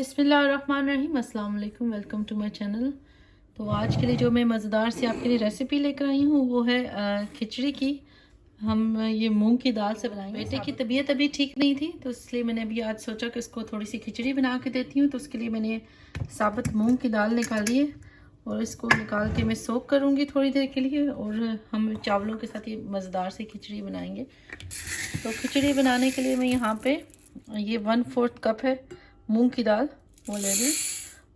बिस्मिल्लाहिर्रहमानिर्रहीम, अस्सलाम वालेकुम, वेलकम टू माय चैनल। तो आज के लिए जो मैं मज़ेदार सी आपके लिए रेसिपी लेकर आई हूँ वो है खिचड़ी की। हम ये मूंग की दाल से बनाएंगे। बेटे की तबीयत अभी ठीक नहीं थी तो इसलिए मैंने अभी आज सोचा कि उसको थोड़ी सी खिचड़ी बना के देती हूँ। तो उसके लिए मैंने साबुत मूंग की दाल निकाली है और इसको निकाल के मैं सोक करूँगी थोड़ी देर के लिए, और हम चावलों के साथ ये मज़ेदार सी खिचड़ी बनाएंगे। तो खिचड़ी बनाने के लिए मैं यहाँ पे ये 1/4 कप है मूंग की दाल वो ले ली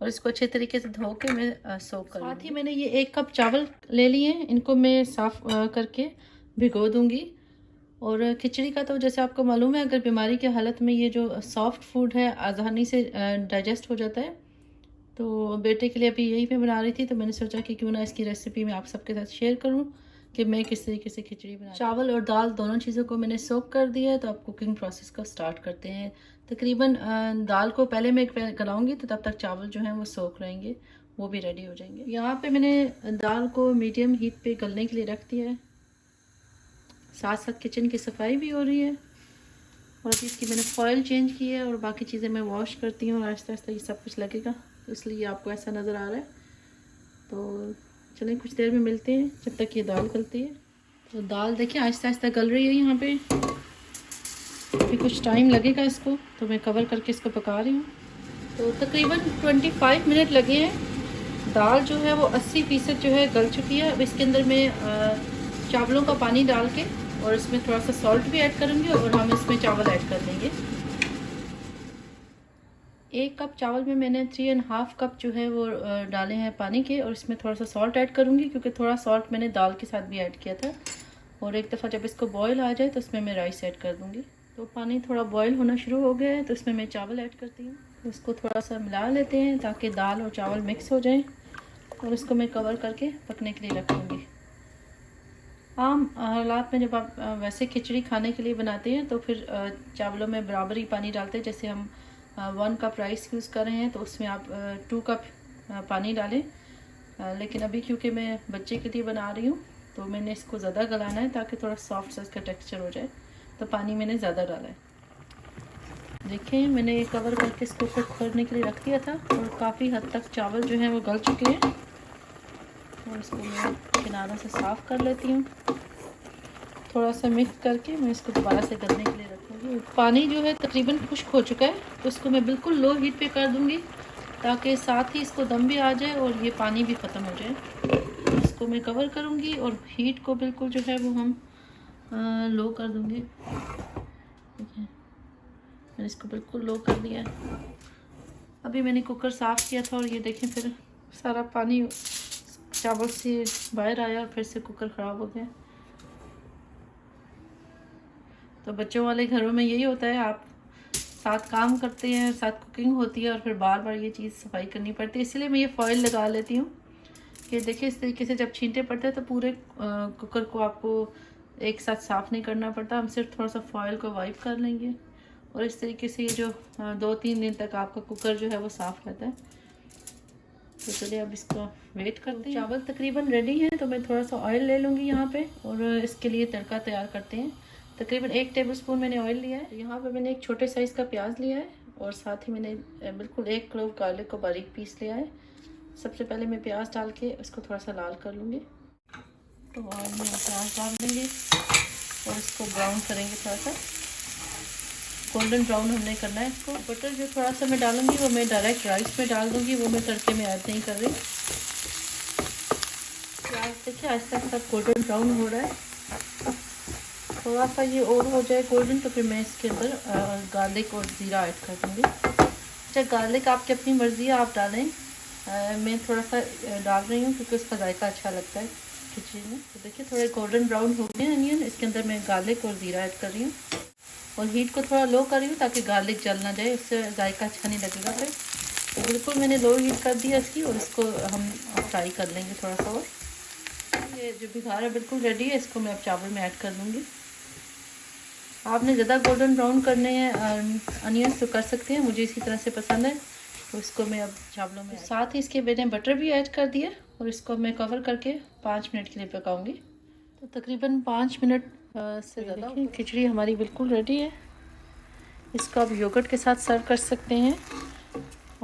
और इसको अच्छे तरीके से धो के मैं सोक करूँगी। साथ ही मैंने ये 1 कप चावल ले लिए हैं, इनको मैं साफ़ करके भिगो दूँगी। और खिचड़ी का तो जैसे आपको मालूम है, अगर बीमारी की हालत में ये जो सॉफ्ट फूड है आसानी से डाइजेस्ट हो जाता है। तो बेटे के लिए अभी यही मैं बना रही थी, तो मैंने सोचा कि क्यों ना इसकी रेसिपी मैं आप सबके साथ शेयर करूं कि मैं किस तरीके से खिचड़ी बना। चावल और दाल दोनों चीज़ों को मैंने सोक कर दिया है, तो आप कुकिंग प्रोसेस को स्टार्ट करते हैं। तकरीबन दाल को पहले मैं गलाऊंगी, तो तब तक चावल जो हैं वो सोक रहेंगे, वो भी रेडी हो जाएंगे। यहाँ पे मैंने दाल को मीडियम हीट पे गलने के लिए रख दिया है, साथ साथ किचन की सफाई भी हो रही है। और अभी इसकी मैंने फॉयल चेंज की है और बाकी चीज़ें मैं वॉश करती हूँ और आहिस्ता आहिस्ता ये सब कुछ लगेगा, तो इसलिए आपको ऐसा नज़र आ रहा है। तो चलें कुछ देर में मिलते हैं जब तक ये दाल गलती है। तो दाल देखिए आहिस्ता आहिस्ता गल रही है यहाँ पे, अभी कुछ टाइम लगेगा इसको, तो मैं कवर करके इसको पका रही हूँ। तो तकरीबन 25 मिनट लगे हैं। दाल जो है वो 80% जो है गल चुकी है। अब इसके अंदर मैं चावलों का पानी डाल के और इसमें थोड़ा सा सॉल्ट भी ऐड करूँगी और हम इसमें चावल ऐड कर देंगे। 1 कप चावल में मैंने 3.5 कप जो है वो डाले हैं पानी के, और इसमें थोड़ा सा सॉल्ट ऐड करूँगी क्योंकि थोड़ा सॉल्ट मैंने दाल के साथ भी ऐड किया था। और एक दफ़ा जब इसको बॉयल आ जाए तो इसमें मैं राइस ऐड कर दूँगी। तो पानी थोड़ा बॉयल होना शुरू हो गया है, तो इसमें मैं चावल ऐड करती हूँ। तो इसको थोड़ा सा मिला लेते हैं ताकि दाल और चावल मिक्स हो जाएँ, और इसको मैं कवर करके पकने के लिए रख दूँगी। आम हालात में जब आप वैसे खिचड़ी खाने के लिए बनाते हैं तो फिर चावलों में बराबर ही पानी डालते हैं। जैसे हम 1 कप राइस यूज़ कर रहे हैं तो उसमें आप 2 कप पानी डालें। लेकिन अभी क्योंकि मैं बच्चे के लिए बना रही हूँ तो मैंने इसको ज़्यादा गलाना है ताकि थोड़ा सॉफ्ट सा इसका टेक्सचर हो जाए, तो पानी मैंने ज़्यादा डाला है। देखें मैंने कवर करके इसको कुक करने के लिए रख दिया था और काफ़ी हद तक चावल जो हैं वो गल चुके हैं। और इसको मैं किनारों से साफ़ कर लेती हूँ, थोड़ा सा मिक्स करके मैं इसको दोबारा से गलने के लिए रखूँगी। पानी जो है तकरीबन खुश्क हो चुका है, तो इसको मैं बिल्कुल लो हीट पे कर दूँगी ताकि साथ ही इसको दम भी आ जाए और ये पानी भी ख़त्म हो जाए। इसको मैं कवर करूँगी और हीट को बिल्कुल जो है वो हम लो कर दूँगी। ठीक है, मैंने इसको बिल्कुल लो कर दिया है। अभी मैंने कुकर साफ़ किया था और ये देखें फिर सारा पानी चावल से बाहर आया और फिर से कुकर ख़राब हो गया। तो बच्चों वाले घरों में यही होता है, आप साथ काम करते हैं, साथ कुकिंग होती है और फिर बार बार ये चीज़ सफाई करनी पड़ती है। इसलिए मैं ये फॉइल लगा लेती हूँ कि देखिए इस तरीके से जब छींटे पड़ते हैं तो पूरे कुकर को आपको एक साथ साफ़ नहीं करना पड़ता। हम सिर्फ थोड़ा सा फॉइल को वाइप कर लेंगे और इस तरीके से ये जो 2-3 दिन तक आपका कुकर जो है वो साफ़ रहता है। तो चलिए अब इसको वेट करते हैं। चावल तकरीबन रेडी हैं, तो मैं थोड़ा सा ऑयल ले लूँगी यहाँ पे और इसके लिए तड़का तैयार करते हैं। तकरीबन 1 टेबलस्पून मैंने ऑयल लिया है। यहाँ पे मैंने एक छोटे साइज़ का प्याज लिया है और साथ ही मैंने बिल्कुल 1 क्लोव गार्लिक को बारीक पीस लिया है। सबसे पहले मैं प्याज डाल के इसको थोड़ा सा लाल कर लूँगी। तो ऑयल में प्याज डाल देंगे और इसको ब्राउन करेंगे, थोड़ा सा गोल्डन ब्राउन हमने करना है इसको। बटर जो थोड़ा सा मैं डालूँगी वो मैं डायरेक्ट राइस में डाल दूँगी, वो मैं तड़के में ऐड नहीं कर रही। प्याज देखिए आहिस्ता आहिस्ता गोल्डन ब्राउन हो रहा है। थोड़ा सा ये और हो जाए गोल्डन तो फिर मैं इसके अंदर गार्लिक और ज़ीरा ऐड कर दूँगी। अच्छा, गार्लिक आपकी अपनी मर्ज़ी है, आप डालें। मैं थोड़ा सा डाल रही हूँ क्योंकि उसका जायका अच्छा लगता है खिचड़ी में। तो देखिए थोड़े गोल्डन ब्राउन हो गए अनियन, इसके अंदर मैं गार्लिक और ज़ीरा ऐड कर रही हूँ और हीट को थोड़ा लो कर रही हूँ ताकि गार्लिक जल ना जाए, उससे जायका अच्छा नहीं लगेगा फिर। तो बिल्कुल मैंने लो हीट कर दिया इसकी और इसको हम फ्राई कर लेंगे थोड़ा सा। और ये जो बिगाड़ बिल्कुल रेडी है, इसको मैं अब चावल में ऐड कर दूँगी। आपने ज़्यादा गोल्डन ब्राउन करने हैं अनियंस तो कर सकते हैं, मुझे इसी तरह से पसंद है, तो इसको मैं अब चावलों में साथ ही इसके मैंने बटर भी ऐड कर दिया और इसको मैं कवर करके 5 मिनट के लिए पकाऊंगी। तो तकरीबन 5 मिनट से ज़्यादा खिचड़ी हमारी बिल्कुल रेडी है। इसको आप योगर्ट के साथ सर्व कर सकते हैं